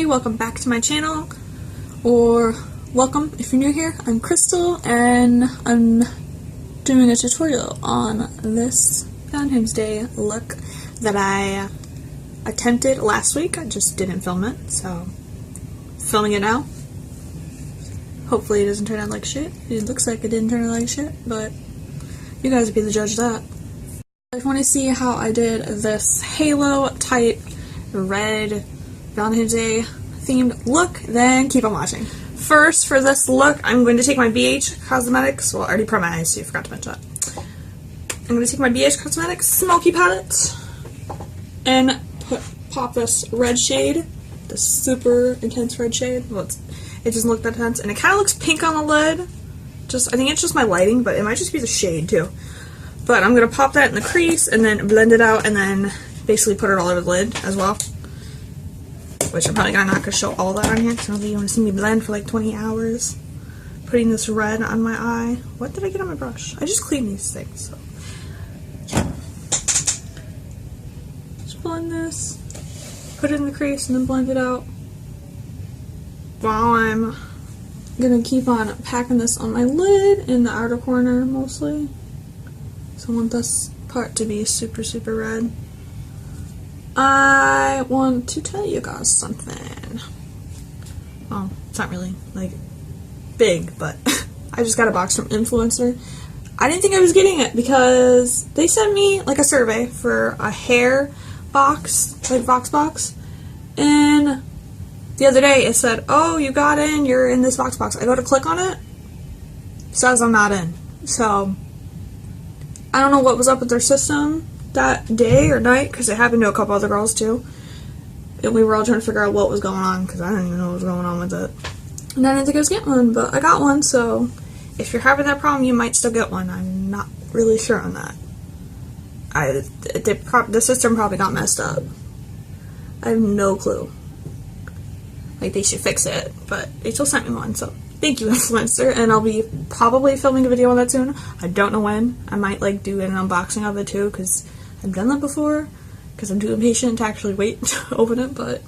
everybody, welcome back to my channel, or welcome if you're new here. I'm Crystal and I'm doing a tutorial on this Valentine's Day look that I attempted last week. I just didn't film it, so filming it now. Hopefully it doesn't turn out like shit. It looks like it didn't turn out like shit, but you guys would be the judge of that. If you want to see how I did this halo type red Valentine's Day themed look, then keep on watching. First, for this look, I'm going to take my BH Cosmetics, well, I already put my eyes, so you forgot to mention that. I'm going to take my BH Cosmetics Smoky palette and pop this red shade, this super intense red shade. Well, it doesn't look that intense, and it kind of looks pink on the lid. I think it's just my lighting, but it might just be the shade too. But I'm going to pop that in the crease and then blend it out and then basically put it all over the lid as well. Which I'm probably not going to show all that on here because I don't think you want to see me blend for like 20 hours. Putting this red on my eye. What did I get on my brush? I just cleaned these things, so yeah. Just blend this, put it in the crease, and then blend it out. While I'm going to keep on packing this on my lid in the outer corner mostly. So I want this part to be super, super red. I want to tell you guys something. Well, it's not really, like, big, but I just got a box from Influencer. I didn't think I was getting it because they sent me, like, a survey for a hair box, like, box, and the other day it said, oh, you got in, you're in this box. I go to click on it, it says I'm not in. So, I don't know what was up with their system that day or night, because it happened to a couple other girls too, and we were all trying to figure out what was going on because I didn't even know what was going on with it, and I didn't think I was getting one, but I got one. So if you're having that problem, you might still get one. I'm not really sure on that. The system probably got messed up. I have no clue. Like, they should fix it, but they still sent me one, so thank you, Influencer, and I'll be probably filming a video on that soon. I don't know when. I might, like, do an unboxing of it, too, because I've done that before, because I'm too impatient to actually wait to open it, but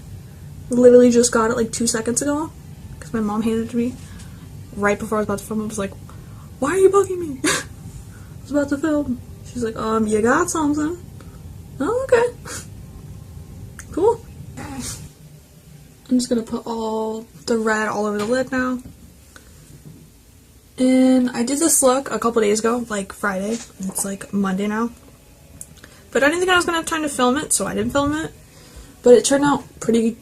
literally just got it, like, 2 seconds ago, because my mom handed it to me right before I was about to film. I was like, why are you bugging me? I was about to film. She's like, you got something. Oh, okay. Cool. I'm just gonna put all the red all over the lid now. And I did this look a couple days ago, like Friday. It's like Monday now. But I didn't think I was gonna have time to film it, so I didn't film it. But it turned out pretty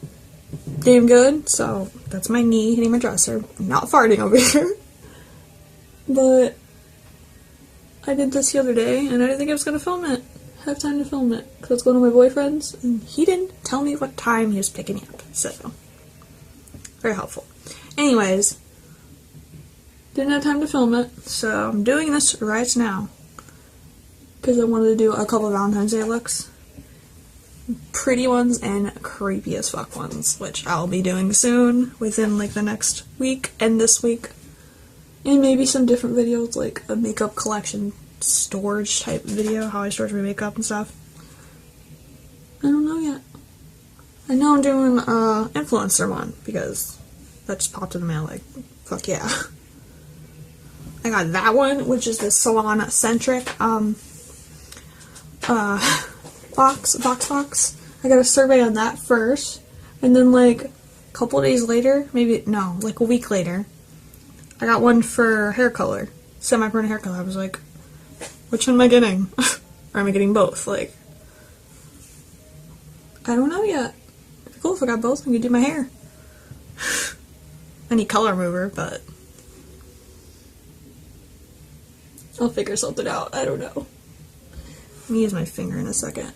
damn good, so that's my knee hitting my dresser. I'm not farting over here. But I did this the other day, and I didn't think I was gonna film it. Have time to film it, because I was going to my boyfriend's, and he didn't tell me what time he was picking me up, so very helpful. Anyways, didn't have time to film it, so I'm doing this right now, because I wanted to do a couple of Valentine's Day looks, pretty ones and creepy as fuck ones, which I'll be doing soon, within like the next week and this week, and maybe some different videos, like a makeup collection storage type video, how I storage my makeup and stuff. I don't know yet. I know I'm doing influencer one because that just popped in the mail, like, fuck yeah. I got that one, which is the salon centric box. I got a survey on that first, and then like a couple days later, maybe no, like a week later, I got one for hair color, semi-permanent hair color. I was like, which one am I getting? Or am I getting both? Like, I don't know yet. It'd be cool if I got both and could do my hair. I need color remover, but I'll figure something out. I don't know. Let me use my finger in a second.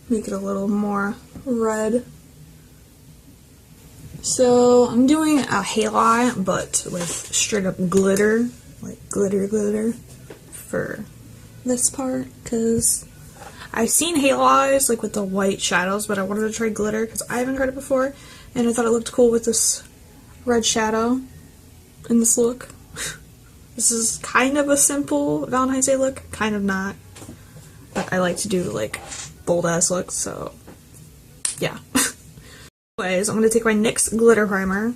Make it a little more red. So, I'm doing a halo eye, but with straight up glitter. Like, glitter. For this part, because I've seen halo eyes like with the white shadows, but I wanted to try glitter because I haven't tried it before, and I thought it looked cool with this red shadow in this look. This is kind of a simple Valentine's Day look, kind of not, but I like to do like bold ass looks, so yeah. Anyways, I'm going to take my NYX glitter primer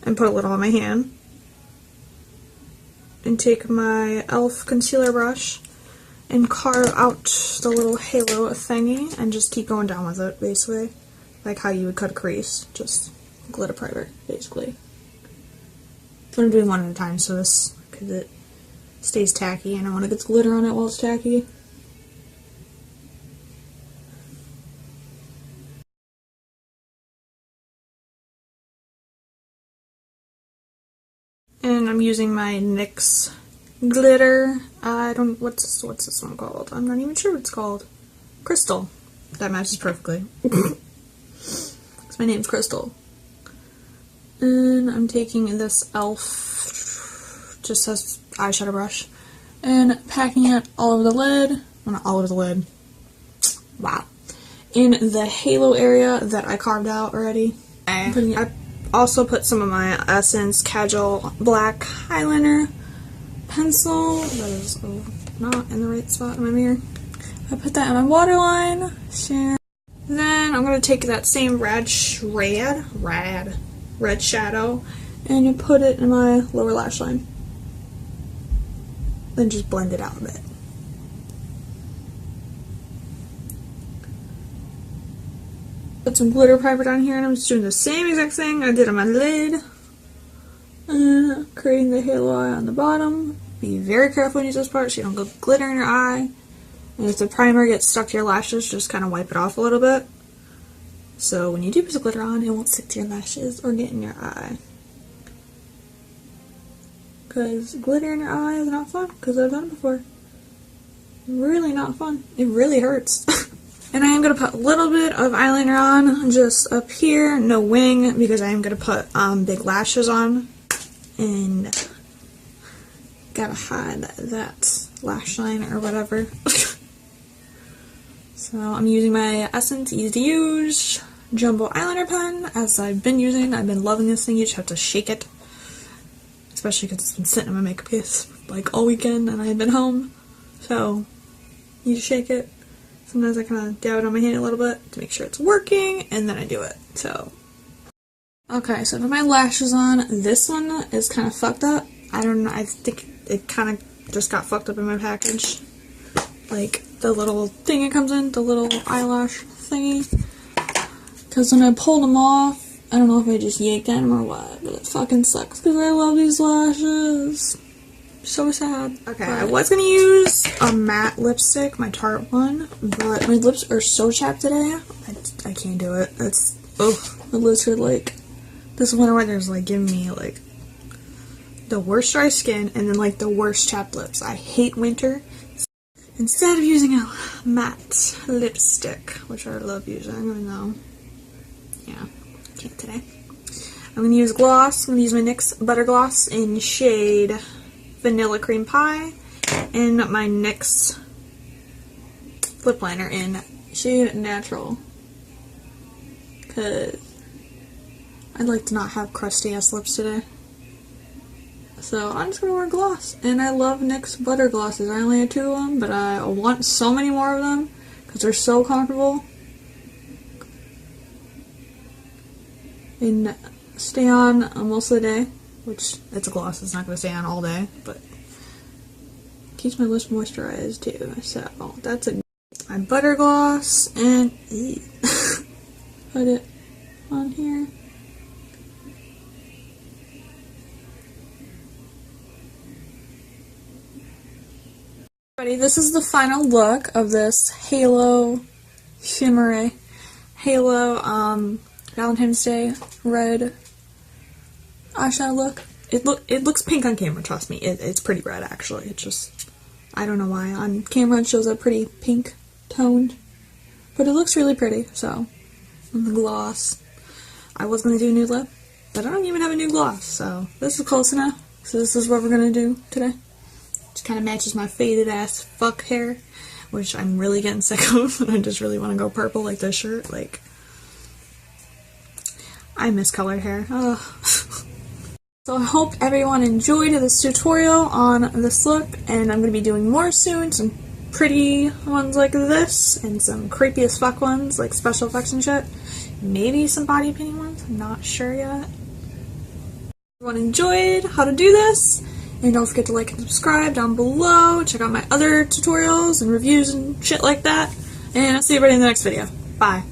and put a little on my hand. And take my e.l.f. concealer brush and carve out the little halo thingy and just keep going down with it, basically. Like how you would cut a crease. Just glitter primer, basically. But I'm doing one at a time, so this, because it stays tacky and I want to get glitter on it while it's tacky. And I'm using my NYX glitter. What's this one called? I'm not even sure what it's called. Crystal. That matches perfectly. Because my name's Crystal. And I'm taking this e.l.f. just as eyeshadow brush and packing it all over the lid. Well, not all over the lid. Wow. In the halo area that I carved out already. I also put some of my Essence Kajal black eyeliner pencil. That is not in the right spot in my mirror. I put that in my waterline. Share. Then I'm going to take that same red shadow and put it in my lower lash line. Then just blend it out a bit. Put some glitter primer down here, and I'm just doing the same exact thing I did on my lid. And creating the halo eye on the bottom. Be very careful when you use this part so you don't get glitter in your eye. And if the primer gets stuck to your lashes, just kind of wipe it off a little bit. So when you do put the glitter on, it won't stick to your lashes or get in your eye. Because glitter in your eye is not fun, because I've done it before. Really not fun. It really hurts. And I am going to put a little bit of eyeliner on, just up here, no wing, because I am going to put big lashes on. And gotta hide that lash line or whatever. So I'm using my Essence Easy to Use Jumbo Eyeliner Pen, as I've been using. I've been loving this thing. You just have to shake it. Especially because it's been sitting in my makeup case like all weekend and I had been home. So you just shake it. Sometimes I kind of dab it on my hand a little bit to make sure it's working, and then I do it. So, okay, so I put my lashes on. This one is kind of fucked up. I don't know, I think it kind of just got fucked up in my package. Like, the little thing it comes in, the little eyelash thingy. Because when I pulled them off, I don't know if I just yanked at them or what, but it fucking sucks because I love these lashes. So sad. Okay, I was gonna use a matte lipstick, my Tarte one, but my lips are so chapped today. I can't do it. It's, my lips are like, this winter weather's like giving me like the worst dry skin and then like the worst chapped lips. I hate winter. Instead of using a matte lipstick, which I love using, even though, yeah, I can't today. I'm gonna use gloss. I'm gonna use my NYX Butter Gloss in shade Vanilla Cream Pie, and my NYX lip liner in shade Natural, because I'd like to not have crusty ass lips today. So I'm just going to wear gloss, and I love NYX Butter Glosses. I only have 2 of them, but I want so many more of them because they're so comfortable and stay on most of the day. Which, it's a gloss, it's not going to stay on all day, but keeps my lips moisturized too. So, that's my butter gloss, and put it on here. Alrighty, this is the final look of this Halo Shimmery Halo Valentine's Day red eyeshadow look. It looks pink on camera, trust me. It's pretty red, actually. It's just, I don't know why. On camera it shows a pretty pink toned. But it looks really pretty, so. And the gloss. I was going to do a nude lip, but I don't even have a nude gloss, so this is close enough. So this is what we're going to do today. Just kind of matches my faded ass fuck hair, which I'm really getting sick of, and I just really want to go purple like this shirt. Like, I miss colored hair. Ugh. So I hope everyone enjoyed this tutorial on this look, and I'm going to be doing more soon, some pretty ones like this, and some creepy as fuck ones, like special effects and shit. maybe some body painting ones, I'm not sure yet. Everyone enjoyed how to do this, and don't forget to like and subscribe down below. Check out my other tutorials and reviews and shit like that, and I'll see everybody in the next video. Bye.